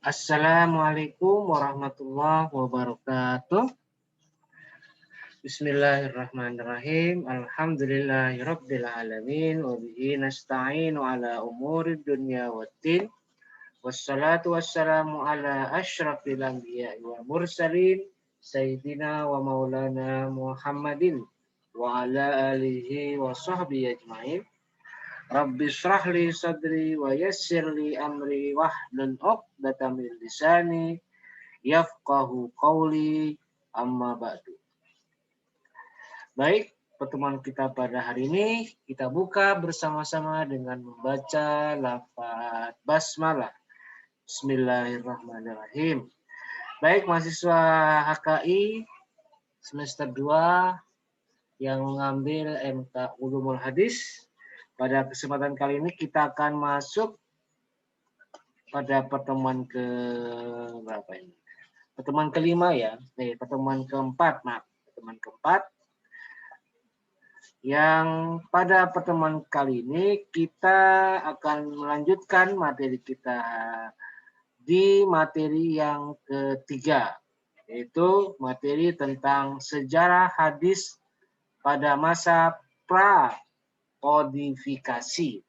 Assalamualaikum warahmatullahi wabarakatuh. Bismillahirrahmanirrahim. Alhamdulillahirabbil alamin wa bihi nasta'inu ala umurid dunya waddin. Wassalatu wassalamu ala asyrafil anbiya'i wal mursalin sayyidina wa maulana Muhammadin wa ala alihi wa sahbihi ajmain. Rabbi shrah li sadri wa yassir li amri wahlul 'uqdatam min lisani yafqahu qawli, amma ba'du. Baik, pertemuan kita pada hari ini kita buka bersama-sama dengan membaca lafaz basmalah. Bismillahirrahmanirrahim. Baik, mahasiswa HKI semester 2 yang mengambil MK Ulumul Hadis. Pada kesempatan kali ini kita akan masuk pada pertemuan ke berapa ini? Pertemuan kelima ya, pertemuan keempat, pertemuan keempat. Yang pada pertemuan kali ini kita akan melanjutkan materi kita di materi yang ketiga, yaitu materi tentang sejarah hadis pada masa pra-kodifikasi.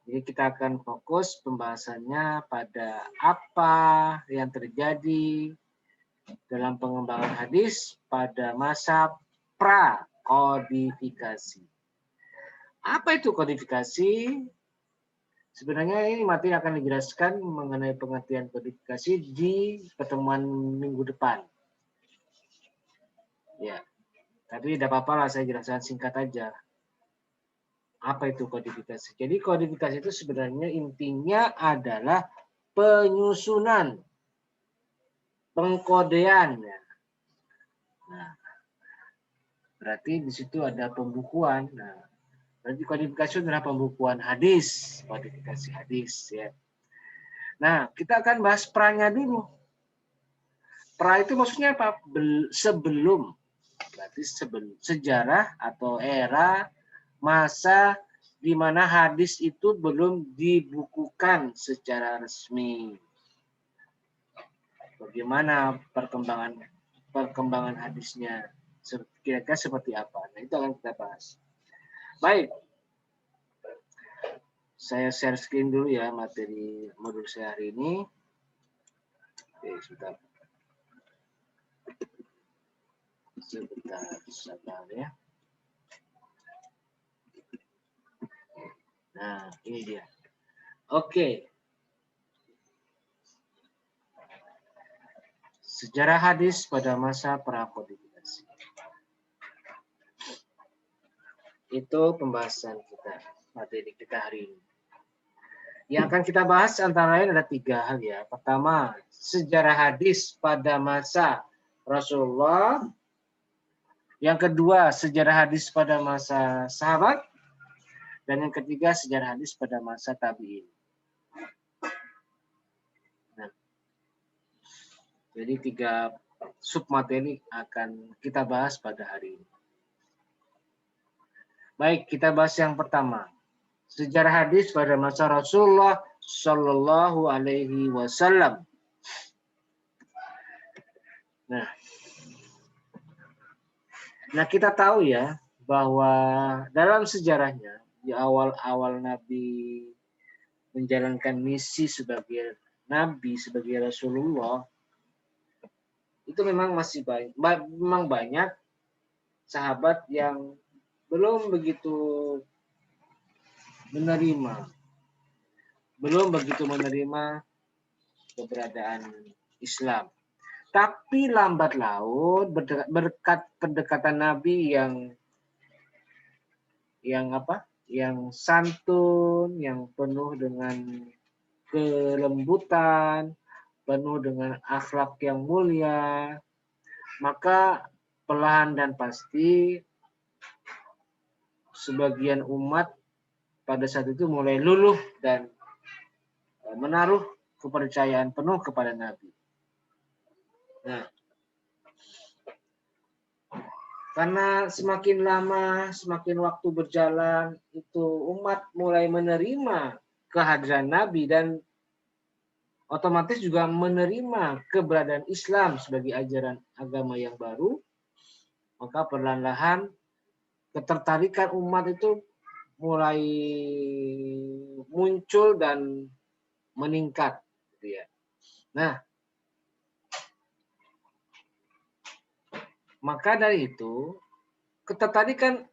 Jadi kita akan fokus pembahasannya pada apa yang terjadi dalam pengembangan hadis pada masa pra-kodifikasi. Apa itu kodifikasi? Sebenarnya ini materi akan dijelaskan mengenai pengertian kodifikasi di pertemuan minggu depan. Ya, tapi tidak apa-apa lah saya jelaskan singkat aja. Apa itu kodifikasi? Jadi kodifikasi itu sebenarnya intinya adalah penyusunan, pengkodean. Nah, berarti di situ ada pembukuan. Nah, berarti kodifikasi adalah pembukuan hadis, kodifikasi hadis ya. Nah, kita akan bahas pra-nya dulu. Pra itu maksudnya apa? Sebelum. Berarti sejarah atau era masa di mana hadis itu belum dibukukan secara resmi. Bagaimana perkembangan hadisnya? Kira-kira seperti apa? Nah, itu akan kita bahas. Baik. Saya share screen dulu ya materi modul saya hari ini. Oke, sebentar. Sabar ya. Nah, ini dia. Oke. Sejarah hadis pada masa pra-kodifikasi. Itu pembahasan kita, materi kita hari ini. Yang akan kita bahas antara lain ada 3 hal ya. Pertama, sejarah hadis pada masa Rasulullah. Yang kedua, sejarah hadis pada masa sahabat. Dan yang ketiga, sejarah hadis pada masa tabi'in. Nah, jadi 3 submateri akan kita bahas pada hari ini. Baik, kita bahas yang pertama. Sejarah hadis pada masa Rasulullah Shallallahu Alaihi Wasallam. Nah, kita tahu ya bahwa dalam sejarahnya di awal-awal Nabi menjalankan misi sebagai Nabi, sebagai Rasulullah, itu memang masih banyak sahabat yang belum begitu menerima keberadaan Islam. Tapi lambat laun berkat pendekatan Nabi yang santun, yang penuh dengan kelembutan, penuh dengan akhlak yang mulia, maka perlahan dan pasti sebagian umat pada saat itu mulai luluh dan menaruh kepercayaan penuh kepada Nabi. Nah, karena semakin lama, semakin waktu berjalan, itu umat mulai menerima kehadiran Nabi dan otomatis juga menerima keberadaan Islam sebagai ajaran agama yang baru, maka perlahan-lahan ketertarikan umat itu mulai muncul dan meningkat, gitu ya. Nah, maka dari itu ketertarikan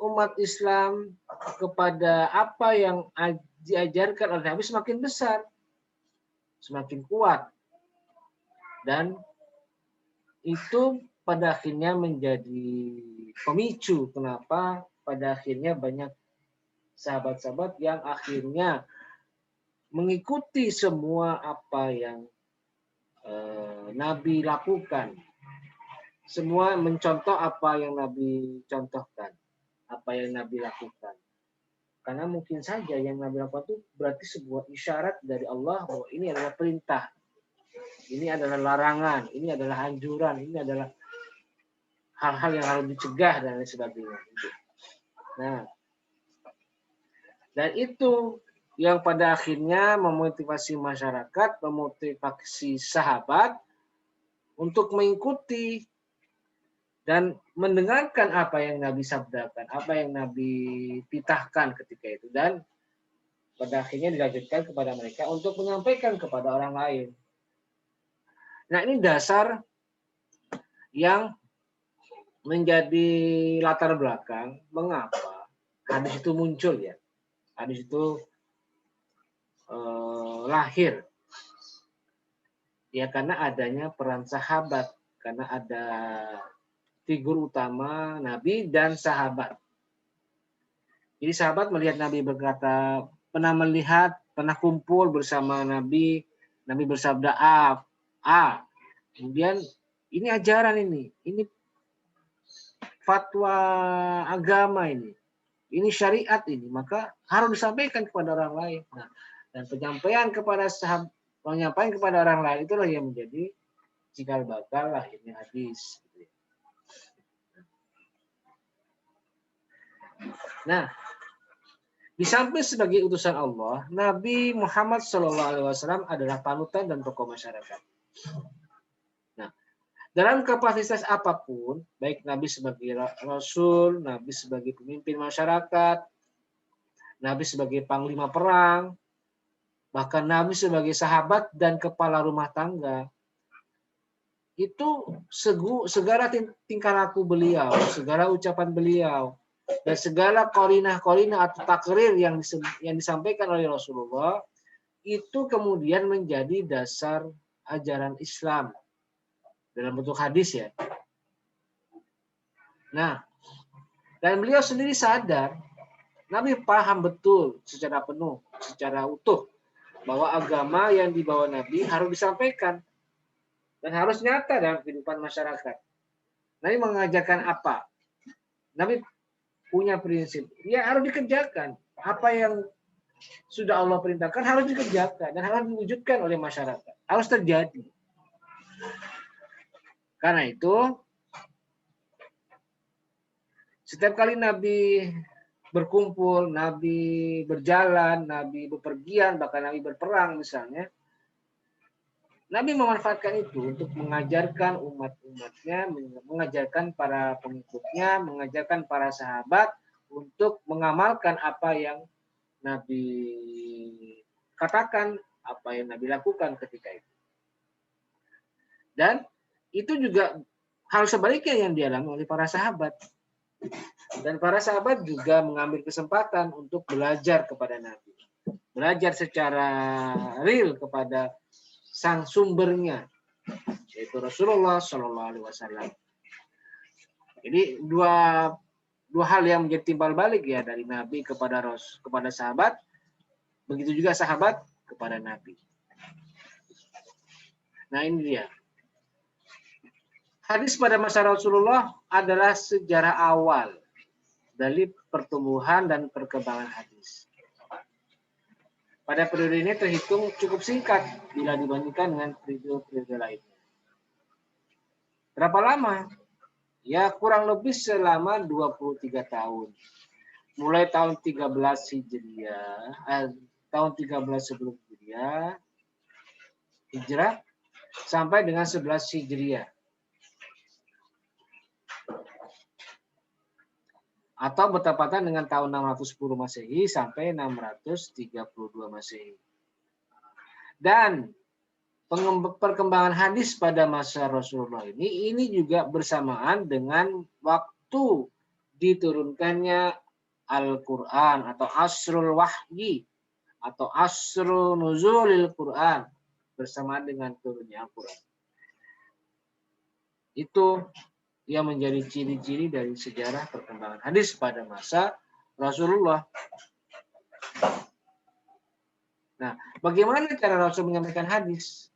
umat Islam kepada apa yang diajarkan oleh Nabi semakin besar, semakin kuat, dan itu pada akhirnya menjadi pemicu kenapa pada akhirnya banyak sahabat-sahabat yang akhirnya mengikuti semua apa yang Nabi lakukan, semua mencontoh apa yang Nabi contohkan, apa yang Nabi lakukan. Karena mungkin saja yang Nabi lakukan itu berarti sebuah isyarat dari Allah bahwa ini adalah perintah, ini adalah larangan, ini adalah anjuran, ini adalah hal-hal yang harus dicegah dan lain sebagainya. Nah, dan itu yang pada akhirnya memotivasi masyarakat, memotivasi sahabat untuk mengikuti dan mendengarkan apa yang Nabi sabdakan, apa yang Nabi titahkan ketika itu, dan pada akhirnya dilanjutkan kepada mereka untuk menyampaikan kepada orang lain. Nah, ini dasar yang menjadi latar belakang mengapa hadis itu muncul ya. Hadis itu lahir ya karena adanya peran sahabat, karena ada figur utama Nabi dan sahabat. Jadi sahabat melihat Nabi berkata, pernah kumpul bersama Nabi, Nabi bersabda A. Kemudian ini ajaran ini fatwa agama ini syariat ini, maka harus disampaikan kepada orang lain. Nah, dan penyampaian kepada orang lain itulah yang menjadi cikal bakal lahirnya hadis. Nah, di samping sebagai utusan Allah, Nabi Muhammad SAW adalah panutan dan tokoh masyarakat. Nah, dalam kapasitas apapun, baik Nabi sebagai Rasul, Nabi sebagai pemimpin masyarakat, Nabi sebagai panglima perang, bahkan Nabi sebagai sahabat dan kepala rumah tangga, itu segala tingkah laku beliau, segala ucapan beliau, dan segala korinah atau takrir yang disampaikan oleh Rasulullah itu kemudian menjadi dasar ajaran Islam dalam bentuk hadis ya. Nah, dan beliau sendiri sadar, Nabi paham betul secara penuh, secara utuh bahwa agama yang dibawa Nabi harus disampaikan dan harus nyata dalam kehidupan masyarakat. Nabi mengajarkan apa? Nabi punya prinsip, ya harus dikerjakan. Apa yang sudah Allah perintahkan harus dikerjakan dan harus diwujudkan oleh masyarakat. Harus terjadi. Karena itu, setiap kali Nabi berkumpul, Nabi berjalan, Nabi bepergian, bahkan Nabi berperang misalnya, Nabi memanfaatkan itu untuk mengajarkan umat-umatnya, mengajarkan para pengikutnya, mengajarkan para sahabat untuk mengamalkan apa yang Nabi katakan, apa yang Nabi lakukan ketika itu. Dan itu juga hal sebaliknya yang dialami oleh para sahabat. Dan para sahabat juga mengambil kesempatan untuk belajar kepada Nabi. Belajar secara real kepada sang sumbernya, yaitu Rasulullah Shallallahu Alaihi Wasallam. Jadi dua hal yang menjadi timbal balik ya dari Nabi kepada sahabat, begitu juga sahabat kepada Nabi. Nah ini dia. Hadis pada masa Rasulullah adalah sejarah awal dari pertumbuhan dan perkembangan hadis. Pada periode ini terhitung cukup singkat bila dibandingkan dengan periode lainnya. Berapa lama? Ya kurang lebih selama 23 tahun. Mulai tahun 13 Hijriah, tahun 13 sebelum Hijriah, Hijrah sampai dengan 11 Hijriah. Atau bertepatan dengan tahun 610 Masehi sampai 632 Masehi. Dan perkembangan hadis pada masa Rasulullah ini juga bersamaan dengan waktu diturunkannya Al-Quran atau Asrul Wahyi atau Asrul Nuzulil Quran, bersamaan dengan turunnya Al-Quran. Itu yang menjadi ciri-ciri dari sejarah perkembangan hadis pada masa Rasulullah. Nah, bagaimana cara Rasul menyampaikan hadis?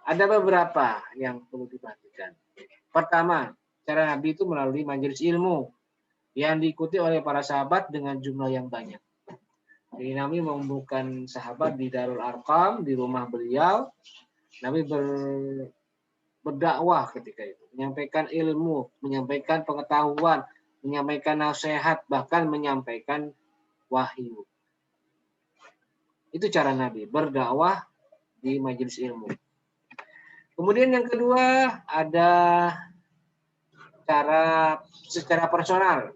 Ada beberapa yang perlu diperhatikan. Pertama, cara Nabi itu melalui majelis ilmu yang diikuti oleh para sahabat dengan jumlah yang banyak. Jadi Nabi mengumpulkan sahabat di Darul Arqam, di rumah beliau. Nabi berdakwah ketika itu, menyampaikan ilmu, menyampaikan pengetahuan, menyampaikan nasihat, bahkan menyampaikan wahyu. Itu cara Nabi berdakwah di majelis ilmu. Kemudian yang kedua ada cara secara personal.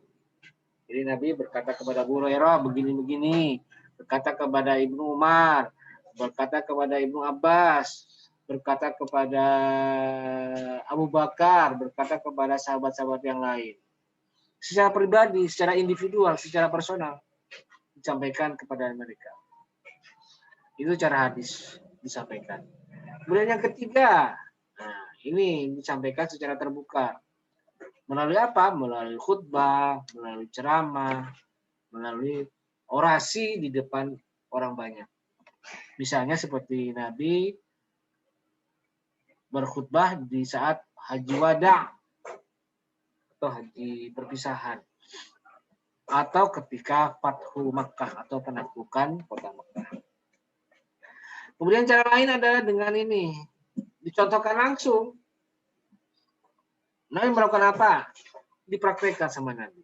Jadi Nabi berkata kepada Abu Hurairah begini-begini, berkata kepada Ibnu Umar, berkata kepada Ibnu Abbas, berkata kepada Abu Bakar, berkata kepada sahabat-sahabat yang lain. Secara pribadi, secara individual, secara personal disampaikan kepada mereka. Itu cara hadis disampaikan. Kemudian yang ketiga, nah ini disampaikan secara terbuka. Melalui apa? Melalui khutbah, melalui ceramah, melalui orasi di depan orang banyak. Misalnya seperti Nabi berkhutbah di saat haji wada atau haji perpisahan, atau ketika Fathu Makkah atau penaklukan kota Makkah. Kemudian cara lain adalah dengan ini, dicontohkan langsung. Nabi melakukan apa? Dipraktekkan sama Nabi.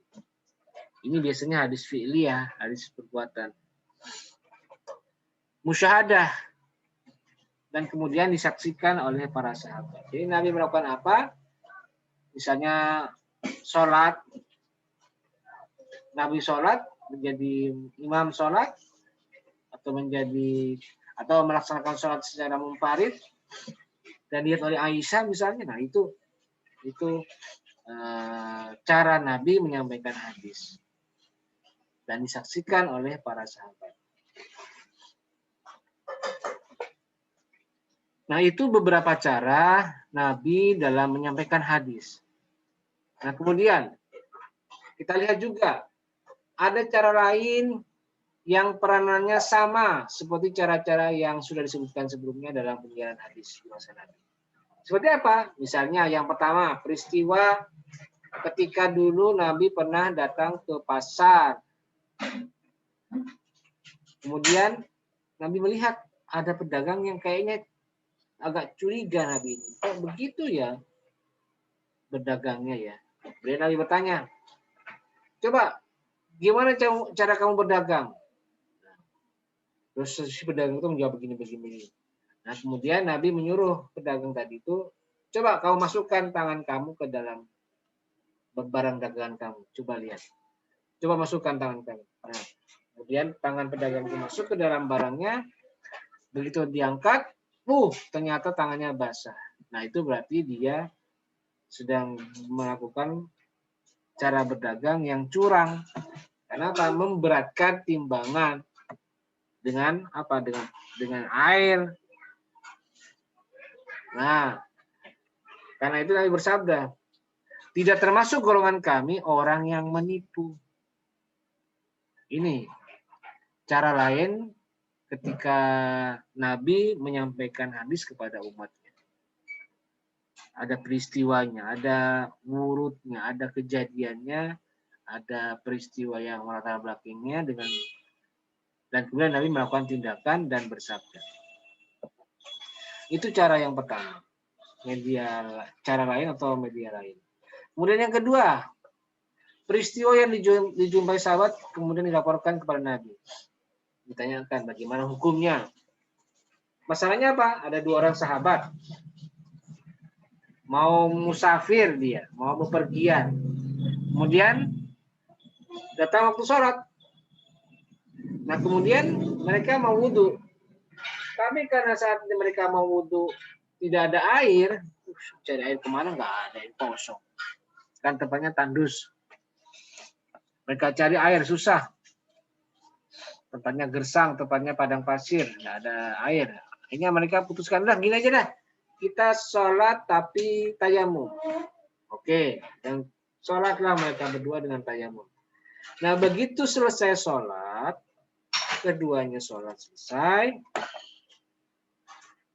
Ini biasanya hadis fi'liyah, hadis perbuatan. Musyahadah. Dan kemudian disaksikan oleh para sahabat. Jadi Nabi melakukan apa? Misalnya sholat. Nabi sholat, menjadi imam sholat, atau melaksanakan sholat secara munfarid dan dilihat oleh Aisyah misalnya. Nah itu cara Nabi menyampaikan hadis dan disaksikan oleh para sahabat. Nah itu beberapa cara Nabi dalam menyampaikan hadis. Nah kemudian kita lihat juga ada cara lain yang peranannya sama seperti cara-cara yang sudah disebutkan sebelumnya dalam penjelasan hadis di masa Nabi. Seperti apa? Misalnya yang pertama, peristiwa ketika dulu Nabi pernah datang ke pasar. Kemudian Nabi melihat ada pedagang yang kayaknya agak curiga Nabi ini. Kok begitu ya berdagangnya ya? Kemudian Nabi bertanya, coba gimana cara kamu berdagang? Terus si pedagang itu menjawab begini. Nah, kemudian Nabi menyuruh pedagang tadi itu, coba kamu masukkan tangan kamu ke dalam barang dagangan kamu. Coba lihat. Coba masukkan tangan kamu. Nah, kemudian tangan pedagang itu masuk ke dalam barangnya. Begitu diangkat, ternyata tangannya basah. Nah, itu berarti dia sedang melakukan cara berdagang yang curang. Karena apa? Memberatkan timbangan. Dengan apa? Dengan air. Nah, karena itu Nabi bersabda, tidak termasuk golongan kami orang yang menipu. Ini cara lain ketika Nabi menyampaikan hadis kepada umatnya. Ada peristiwanya, ada wurudnya, ada kejadiannya, ada peristiwa yang melatar belakangnya dan kemudian Nabi melakukan tindakan dan bersabda. Itu cara yang pertama. Cara lain atau media lain. Kemudian yang kedua, peristiwa yang dijumpai sahabat kemudian dilaporkan kepada Nabi. Ditanyakan bagaimana hukumnya. Masalahnya apa? Ada 2 orang sahabat. Mau musafir dia, mau bepergian. Kemudian datang waktu sholat. Nah kemudian mereka mau wudhu. Tapi karena saat mereka mau wudhu tidak ada air, cari air kemana nggak ada, air kosong. Kan tempatnya tandus. Mereka cari air susah. Tempatnya gersang, tempatnya padang pasir, nggak ada air. Akhirnya mereka putuskan, udah gini aja dah. Kita sholat tapi tayamum. Oke, dan sholatlah mereka berdua dengan tayamum. Nah begitu selesai sholat, keduanya sholat selesai,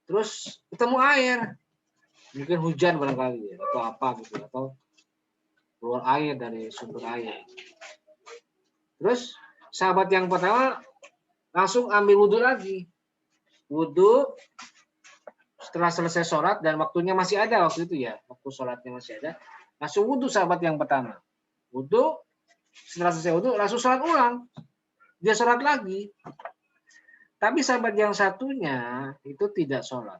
terus ketemu air. Mungkin hujan barangkali ya, atau apa gitu, atau keluar air dari sumber air. Terus sahabat yang pertama langsung ambil wudhu lagi. Wudhu setelah selesai sholat dan waktunya masih ada waktu itu ya, waktu sholatnya masih ada. Langsung wudhu sahabat yang pertama. Wudhu, setelah selesai wudhu langsung sholat ulang. Dia sholat lagi. Tapi sahabat yang satunya itu tidak sholat.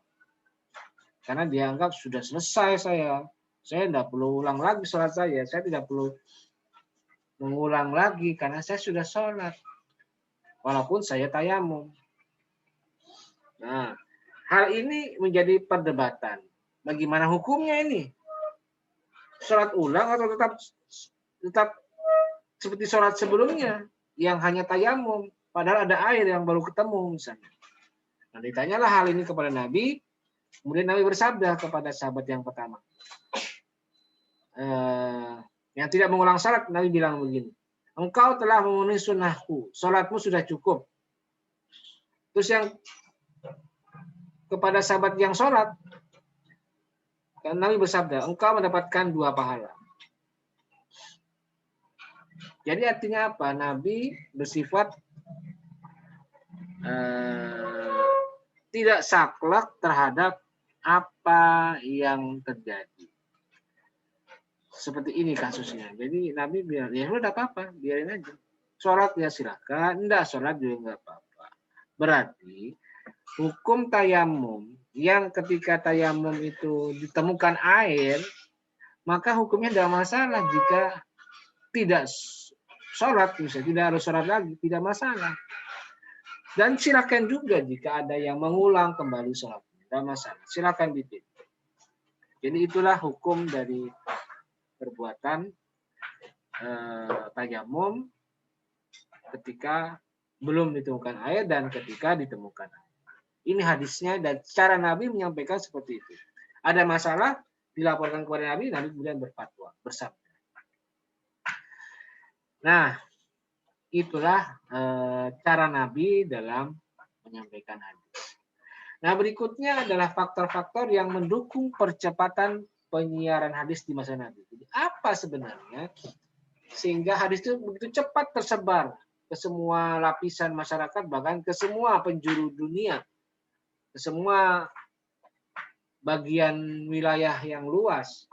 Karena dianggap sudah selesai saya tidak perlu ulang lagi sholat saya tidak perlu mengulang lagi karena saya sudah sholat. Walaupun saya tayamum. Nah, hal ini menjadi perdebatan. Bagaimana hukumnya ini? Sholat ulang atau tetap seperti sholat sebelumnya yang hanya tayamum, padahal ada air yang baru ketemu misalnya. Nah, ditanyalah hal ini kepada Nabi, kemudian Nabi bersabda kepada sahabat yang pertama. Yang tidak mengulang salat, Nabi bilang begini, engkau telah memenuhi sunnahku, salatmu sudah cukup. Terus yang kepada sahabat yang sholat, Nabi bersabda, engkau mendapatkan 2 pahala. Jadi artinya apa? Nabi bersifat tidak saklek terhadap apa yang terjadi. Seperti ini kasusnya. Jadi Nabi bilang, ya udah apa-apa, biarin aja. Sholat ya silakan, enggak sholat juga enggak apa-apa. Berarti hukum tayamum yang ketika tayamum itu ditemukan air, maka hukumnya tidak masalah jika tidak sholat, misalnya tidak harus sholat lagi, tidak masalah. Dan silakan juga jika ada yang mengulang kembali sholat, tidak masalah. Silakan dipilih. Jadi itulah hukum dari perbuatan tayamum ketika belum ditemukan air dan ketika ditemukan air. Ini hadisnya dan cara Nabi menyampaikan seperti itu. Ada masalah dilaporkan kepada Nabi, Nabi kemudian berfatwa, bersabda. Nah, itulah cara Nabi dalam menyampaikan hadis. Nah, berikutnya adalah faktor-faktor yang mendukung percepatan penyiaran hadis di masa Nabi. Jadi, apa sebenarnya sehingga hadis itu begitu cepat tersebar ke semua lapisan masyarakat, bahkan ke semua penjuru dunia, ke semua bagian wilayah yang luas.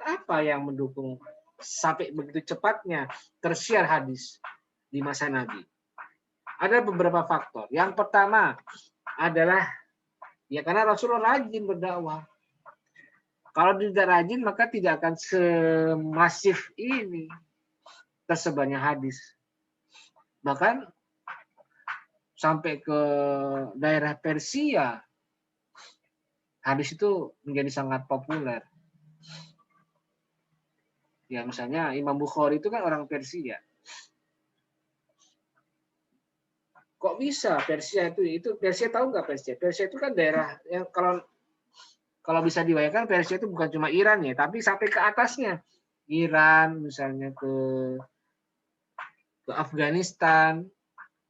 Apa yang mendukung sampai begitu cepatnya tersiar hadis di masa Nabi? Ada beberapa faktor. Yang pertama adalah ya karena Rasulullah rajin berdakwah. Kalau tidak rajin maka tidak akan semasif ini tersebarnya hadis. Bahkan sampai ke daerah Persia, hadis itu menjadi sangat populer. Ya misalnya Imam Bukhari itu kan orang Persia. Kok bisa Persia itu Persia tahu nggak Persia? Persia itu kan daerah yang kalau bisa dibayangkan Persia itu bukan cuma Iran ya, tapi sampai ke atasnya. Iran misalnya ke Afghanistan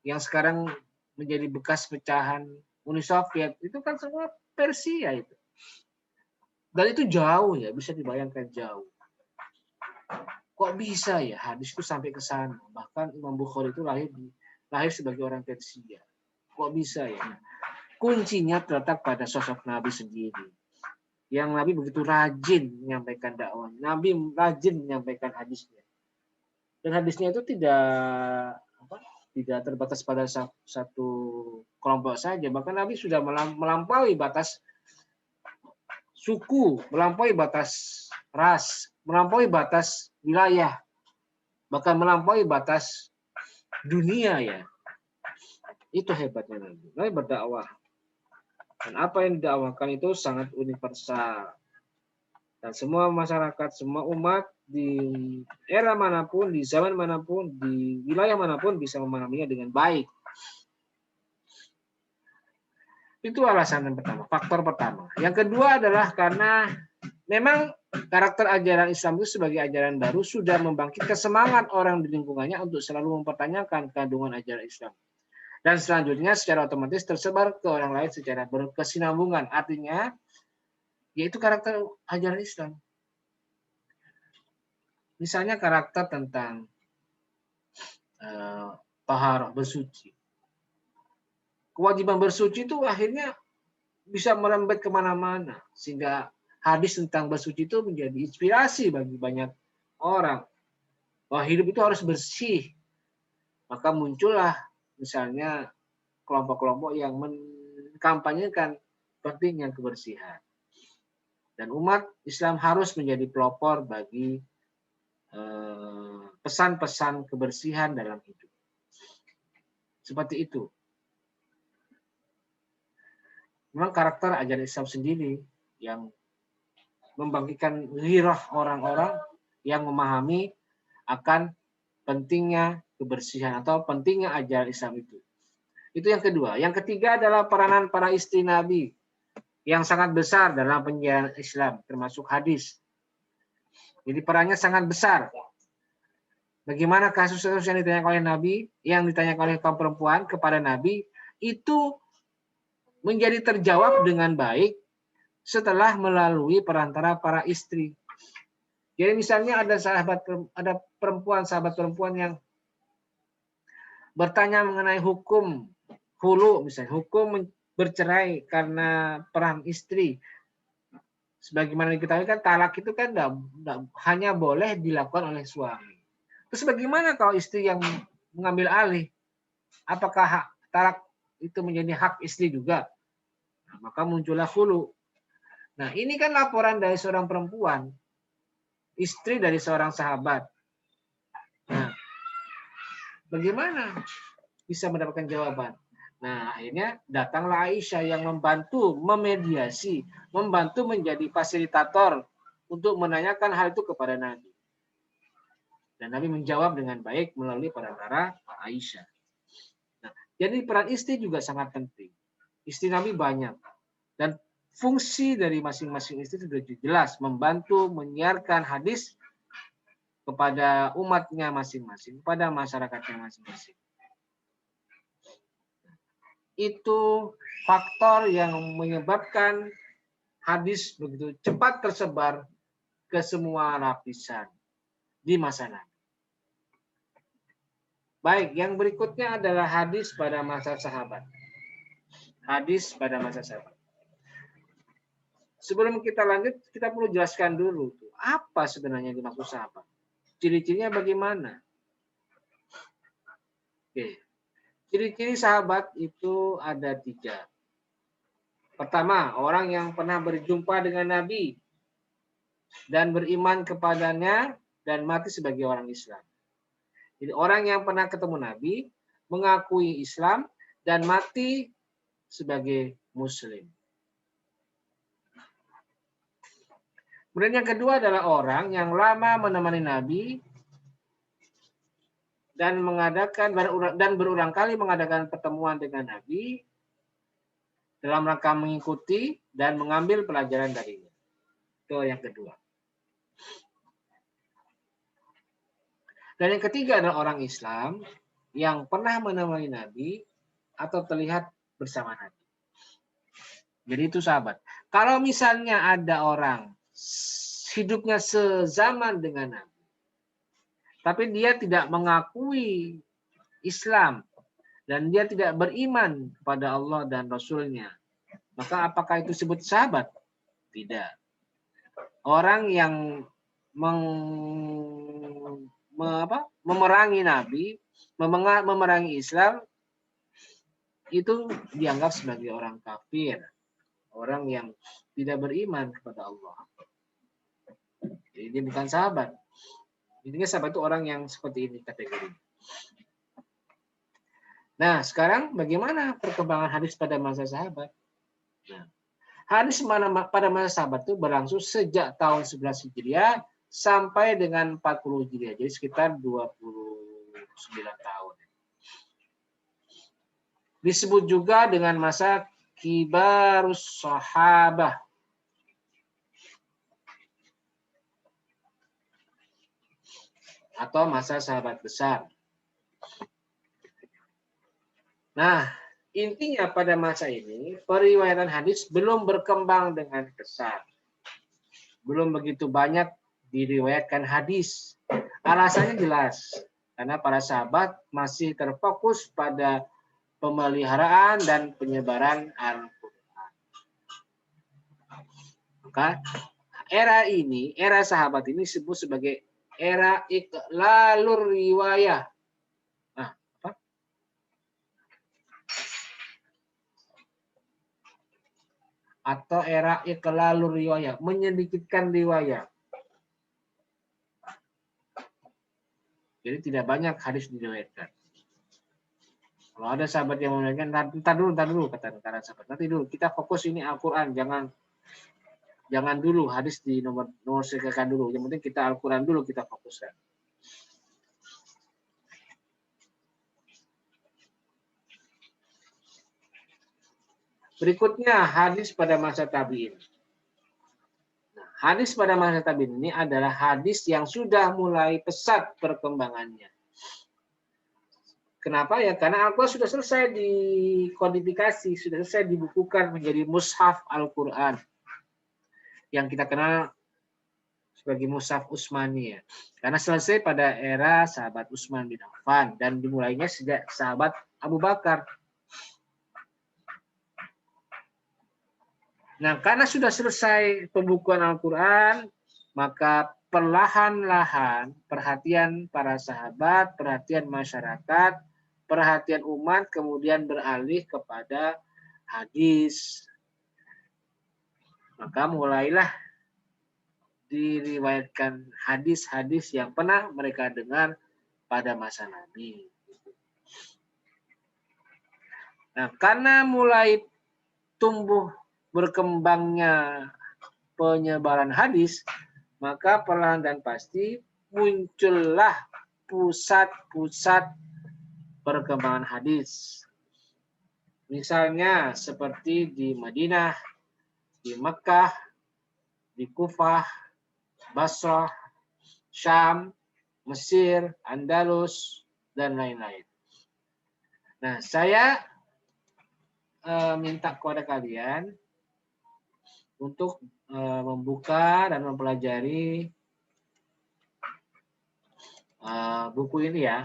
yang sekarang menjadi bekas pecahan Uni Soviet, itu kan semua Persia itu. Dan itu jauh ya, bisa dibayangkan jauh. Kok bisa ya hadis itu sampai ke sana? Bahkan Imam Bukhari itu lahir sebagai orang Persia. Kok bisa ya? Nah, kuncinya terletak pada sosok Nabi sendiri. Yang Nabi begitu rajin menyampaikan dakwah. Nabi rajin menyampaikan hadisnya. Dan hadisnya itu tidak terbatas pada satu kelompok saja, bahkan Nabi sudah melampaui batas suku, melampaui batas ras, melampaui batas wilayah, bahkan melampaui batas dunia ya. Itu hebatnya Nabi. Nabi berdakwah. Dan apa yang didakwakan itu sangat universal. Dan semua masyarakat, semua umat di era manapun, di zaman manapun, di wilayah manapun bisa memahaminya dengan baik. Itu alasan yang pertama, faktor pertama. Yang kedua adalah karena memang karakter ajaran Islam itu sebagai ajaran baru sudah membangkitkan semangat orang di lingkungannya untuk selalu mempertanyakan kandungan ajaran Islam. Dan selanjutnya secara otomatis tersebar ke orang lain secara berkesinambungan. Artinya, yaitu karakter ajaran Islam. Misalnya karakter tentang taharah, bersuci. Kewajiban bersuci itu akhirnya bisa merembet kemana-mana. Sehingga hadis tentang bersuci itu menjadi inspirasi bagi banyak orang. Bahwa hidup itu harus bersih. Maka muncullah misalnya kelompok-kelompok yang mengkampanyekan pentingnya kebersihan. Dan umat Islam harus menjadi pelopor bagi pesan-pesan kebersihan dalam hidup. Seperti itu. Memang karakter ajaran Islam sendiri yang membangkitkan ghirah orang-orang yang memahami akan pentingnya kebersihan atau pentingnya ajaran Islam itu. Itu yang kedua. Yang ketiga adalah peranan para istri Nabi yang sangat besar dalam penyiaran Islam, termasuk hadis. Jadi perannya sangat besar. Bagaimana kasus-kasus yang ditanyakan oleh Nabi, yang ditanyakan oleh kaum perempuan kepada Nabi, itu menjadi terjawab dengan baik setelah melalui perantara para istri. Jadi misalnya ada sahabat perempuan yang bertanya mengenai hukum hulu, misalnya hukum bercerai karena peran istri. Sebagaimana diketahui kan talak itu kan hanya boleh dilakukan oleh suami. Terus bagaimana kalau istri yang mengambil alih? Apakah hak talak itu menjadi hak istri juga? Nah, maka muncullah hulu. Nah, ini kan laporan dari seorang perempuan, istri dari seorang sahabat. Nah, bagaimana bisa mendapatkan jawaban? Nah, akhirnya datanglah Aisyah yang membantu memediasi, membantu menjadi fasilitator untuk menanyakan hal itu kepada Nabi. Dan Nabi menjawab dengan baik melalui perantara Aisyah. Nah, jadi peran istri juga sangat penting. Istri Nabi banyak. Dan fungsi dari masing-masing istri sudah jelas. Membantu menyiarkan hadis kepada umatnya masing-masing. Kepada masyarakatnya masing-masing. Itu faktor yang menyebabkan hadis begitu cepat tersebar ke semua lapisan di masa Nabi. Baik, yang berikutnya adalah hadis pada masa sahabat. Hadis pada masa sahabat. Sebelum kita lanjut, kita perlu jelaskan dulu apa sebenarnya dimaksud sahabat. Ciri-cirinya bagaimana? Oke. Ciri-ciri sahabat itu ada 3. Pertama, orang yang pernah berjumpa dengan Nabi dan beriman kepadanya dan mati sebagai orang Islam. Jadi orang yang pernah ketemu Nabi, mengakui Islam, dan mati sebagai Muslim. Kemudian yang kedua adalah orang yang lama menemani Nabi dan berulang kali mengadakan pertemuan dengan Nabi dalam rangka mengikuti dan mengambil pelajaran darinya. Itu yang kedua. Dan yang ketiga adalah orang Islam yang pernah menemani Nabi atau terlihat bersama Nabi. Jadi itu sahabat. Kalau misalnya ada orang hidupnya sezaman dengan Nabi, tapi dia tidak mengakui Islam dan dia tidak beriman kepada Allah dan Rasul-Nya, maka apakah itu disebut sahabat? Tidak. Orang yang memerangi Nabi, memerangi Islam, itu dianggap sebagai orang kafir, orang yang tidak beriman kepada Allah. Jadi dia bukan sahabat. Intinya sahabat itu orang yang seperti ini kategori. Nah, sekarang bagaimana perkembangan hadis pada masa sahabat? Nah, hadis pada masa sahabat itu berlangsung sejak tahun 11 Hijriah sampai dengan 40 Hijriah. Jadi sekitar 29 tahun. Disebut juga dengan masa kibarus sahabah. Atau masa sahabat besar. Nah, intinya pada masa ini, periwayatan hadis belum berkembang dengan pesat. Belum begitu banyak diriwayatkan hadis. Alasannya jelas, karena para sahabat masih terfokus pada pemeliharaan dan penyebaran Al-Quran. Maka era sahabat ini disebut sebagai era iqlalur riwayah. Nah, apa? Atau era iqlalur riwayah, menyedikitkan riwayat. Jadi tidak banyak hadis diriwayatkan. Kalau ada sahabat yang mengatakan, entar dulu, kata sahabat. Nanti dulu, kita fokus ini Al-Quran, jangan dulu hadis di nomor sekian dulu. Yang penting kita Al-Quran dulu kita fokuskan. Berikutnya hadis pada masa tabi'in. Nah, hadis pada masa tabi'in ini adalah hadis yang sudah mulai pesat perkembangannya. Kenapa ya? Karena Al-Quran sudah selesai dikodifikasi, sudah selesai dibukukan menjadi mushaf Al-Quran. Yang kita kenal sebagai mushaf Utsmani ya. Karena selesai pada era sahabat Utsman bin Affan dan dimulainya sejak sahabat Abu Bakar. Nah, karena sudah selesai pembukuan Al-Quran, maka perlahan-lahan perhatian para sahabat, perhatian masyarakat, perhatian umat kemudian beralih kepada hadis. Maka mulailah diriwayatkan hadis-hadis yang pernah mereka dengar pada masa Nabi. Nah, karena mulai tumbuh berkembangnya penyebaran hadis, maka perlahan dan pasti muncullah pusat-pusat perkembangan hadis. Misalnya seperti di Madinah, di Mekah, di Kufah, Basrah, Syam, Mesir, Andalus, dan lain-lain. Nah, saya minta kepada kalian untuk membuka dan mempelajari buku ini ya.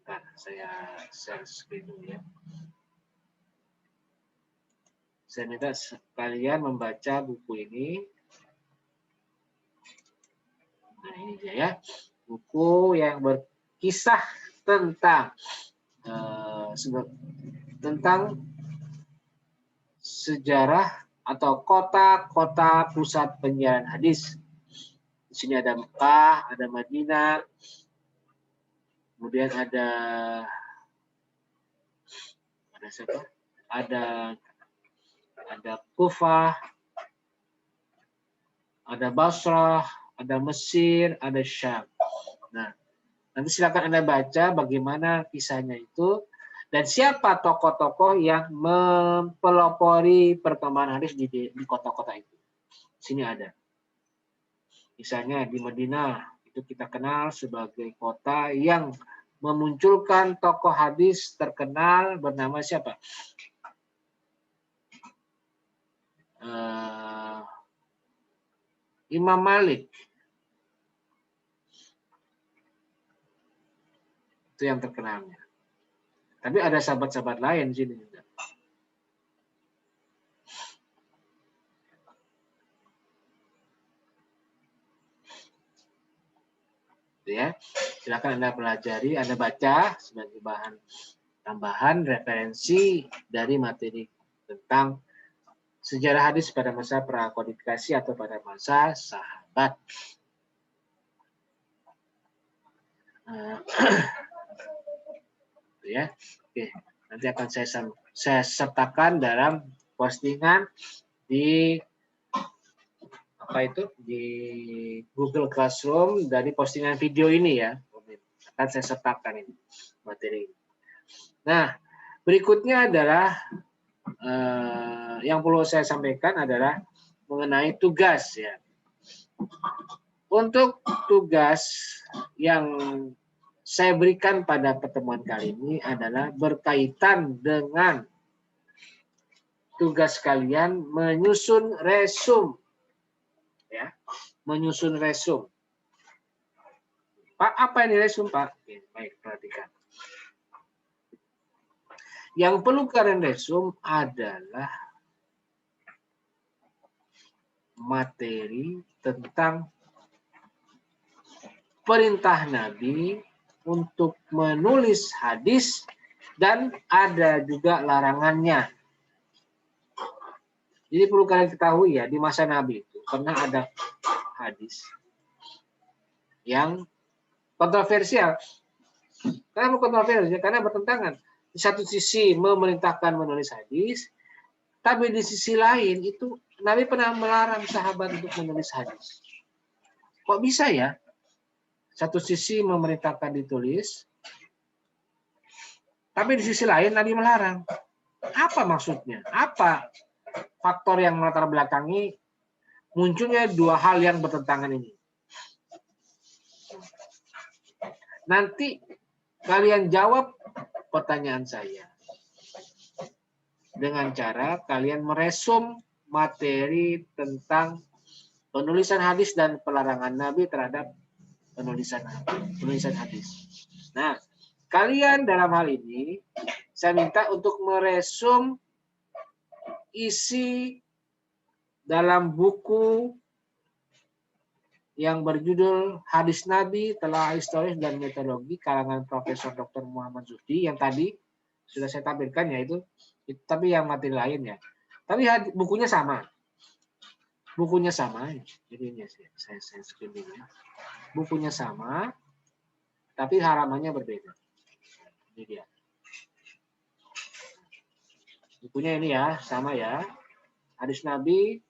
Nah, saya share screen dulu ya. Saya minta kalian membaca buku ini. Nah, ini dia ya. Buku yang berkisah tentang sejarah atau kota-kota pusat penyiaran hadis. Di sini ada Mekah, ada Madinah, kemudian ada siapa? Ada Kufah, ada Basrah, ada Mesir, ada Syam. Nah, nanti silakan Anda baca bagaimana kisahnya itu dan siapa tokoh-tokoh yang mempelopori perkembangan hadis di kota-kota itu. Di sini ada. Misalnya di Madinah, itu kita kenal sebagai kota yang memunculkan tokoh hadis terkenal bernama siapa? Imam Malik. Itu yang terkenalnya. Tapi ada sahabat-sahabat lain di sini juga. Ya, silakan Anda pelajari, Anda baca sebagai bahan tambahan referensi dari materi tentang sejarah hadis pada masa prakodifikasi atau pada masa sahabat. Ya, oke. Nanti akan saya sertakan dalam postingan di di Google Classroom dari postingan video ini ya. Akan saya sertakan ini materi. Nah, berikutnya adalah yang perlu saya sampaikan adalah mengenai tugas ya. Untuk tugas yang saya berikan pada pertemuan kali ini adalah berkaitan dengan tugas kalian menyusun resume ya, menyusun resume. Pak, apa ini resume, Pak? Oke, baik, perhatikan. Yang perlu kalian resume adalah materi tentang perintah Nabi untuk menulis hadis dan ada juga larangannya. Jadi perlu kalian ketahui ya, di masa Nabi itu pernah ada hadis yang kontroversial. Kenapa kontroversial? Karena bertentangan. Di satu sisi memerintahkan menulis hadis, tapi di sisi lain itu Nabi pernah melarang sahabat untuk menulis hadis. Kok bisa ya? Satu sisi memerintahkan ditulis, tapi di sisi lain Nabi melarang. Apa maksudnya? Apa faktor yang melatar belakangi munculnya dua hal yang bertentangan ini? Nanti kalian jawab pertanyaan saya dengan cara kalian meresum materi tentang penulisan hadis dan pelarangan Nabi terhadap penulisan hadis. Nah, kalian dalam hal ini saya minta untuk meresum isi dalam buku yang berjudul Hadis Nabi Telah Historis dan Metodologi karangan Profesor Dr. Muhammad Zuhdi yang tadi sudah saya tampilkan yaitu tapi yang materi lain ya. Tapi bukunya sama. Bukunya sama. Jadi ini saya screen dulu ya. Bukunya sama, tapi halamannya berbeda. Ini dia. Bukunya ini ya, sama ya. Hadis Nabi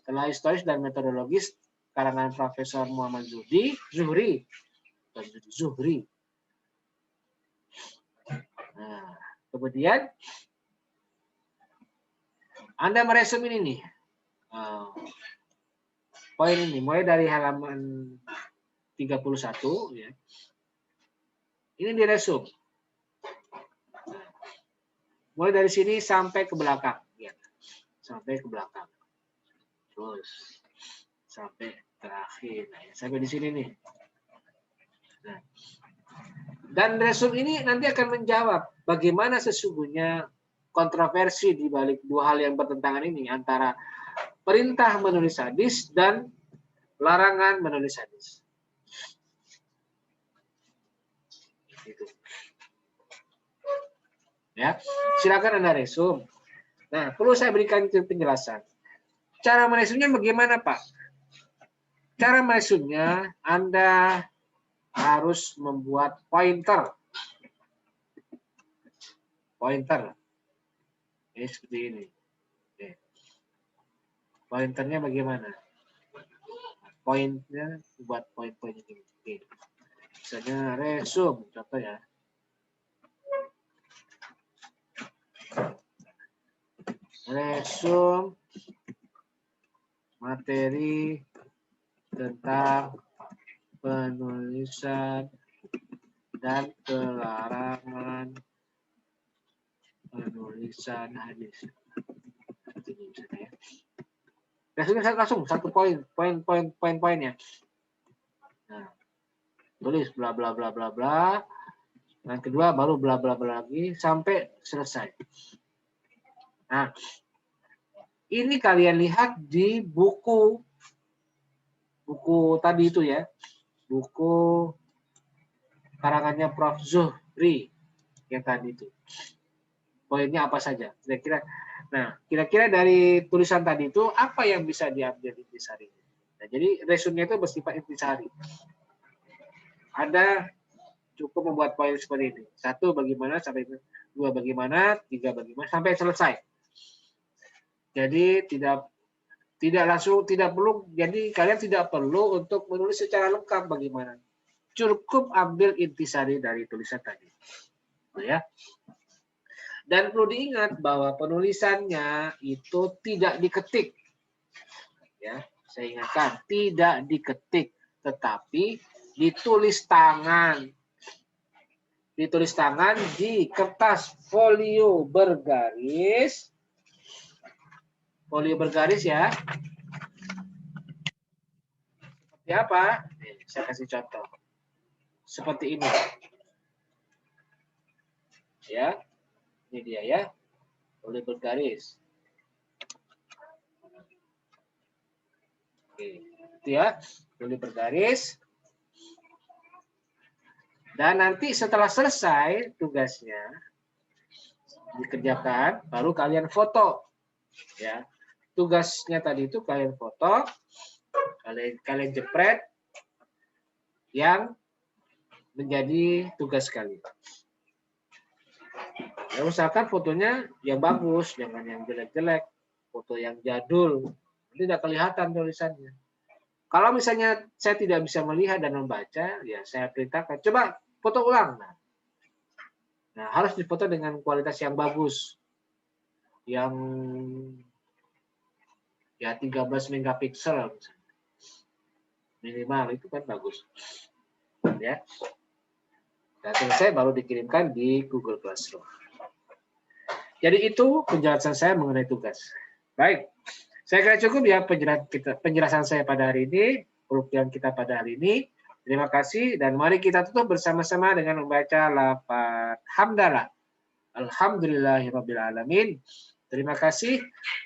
Telah Historis dan Metodologis karangan Profesor Muhammad Zuhri. Nah, kemudian Anda meresum ini nih. Poin ini mulai dari halaman 31 ya. Ini diresum. Mulai dari sini sampai ke belakang ya. Sampai ke belakang. Terus sampai terakhir. Nah, sampai di sini nih. Nah. Dan resume ini nanti akan menjawab bagaimana sesungguhnya kontroversi di balik dua hal yang bertentangan ini antara perintah menulis hadis dan larangan menulis hadis. Gitu. Ya, silakan Anda resum. Nah, perlu saya berikan penjelasan. Cara meresumnya bagaimana, Pak? Cara meresumnya Anda harus membuat pointer. Pointer. Ini seperti ini. Oke. Pointernya bagaimana? Poinnya buat poin-poin ini. Oke. Misalnya resume, contoh ya. Resume materi tentang penulisan dan pelarangan penulisan hadis. Resumnya langsung satu poin-poinnya. Nah, tulis bla bla bla bla bla. Yang kedua baru bla bla bla lagi sampai selesai. Nah, ini kalian lihat di buku tadi itu ya. Buku karangannya Prof. Zuhri. yang tadi itu. Poinnya apa saja? Kira-kira. Nah, kira-kira dari tulisan tadi itu apa yang bisa diambil intisari? Nah, jadi resume-nya itu bersifat intisari. Ada cukup membuat poin seperti ini. 1 bagaimana sampai 2 bagaimana, 3 bagaimana sampai selesai. Jadi tidak langsung, tidak perlu. Jadi kalian tidak perlu untuk menulis secara lengkap bagaimana. Cukup ambil intisari dari tulisan tadi. Ya. Dan perlu diingat bahwa penulisannya itu tidak diketik. Ya, saya ingatkan, tidak diketik, tetapi ditulis tangan. Ditulis tangan di kertas folio bergaris. Folio bergaris ya. Seperti apa? Nih, saya kasih contoh. Seperti ini. Ya. Ini dia ya. Folio bergaris. Oke, itu ya. Folio bergaris. Dan nanti setelah selesai tugasnya dikerjakan, baru kalian foto. Ya. Tugasnya tadi itu kalian foto, kalian jepret yang menjadi tugas kalian. Ya, usahakan fotonya yang bagus, jangan yang jelek-jelek, foto yang jadul, nanti tidak kelihatan tulisannya. Kalau misalnya saya tidak bisa melihat dan membaca, ya saya perintahkan, coba foto ulang. Nah, harus difoto dengan kualitas yang bagus, yang ya 13 megapiksel misalnya. Minimal itu kan bagus. Ya. Dan selesai baru dikirimkan di Google Classroom. Jadi itu penjelasan saya mengenai tugas. Baik, saya kira cukup ya penjelasan saya pada hari ini, perukian kita pada hari ini. Terima kasih dan mari kita tutup bersama-sama dengan membaca lafaz hamdalah. Alhamdulillahirabbil alamin. Terima kasih.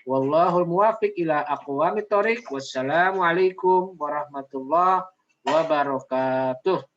Wallahul muwaffiq ila aqwamit thoriq. Wassalamualaikum warahmatullahi wabarakatuh.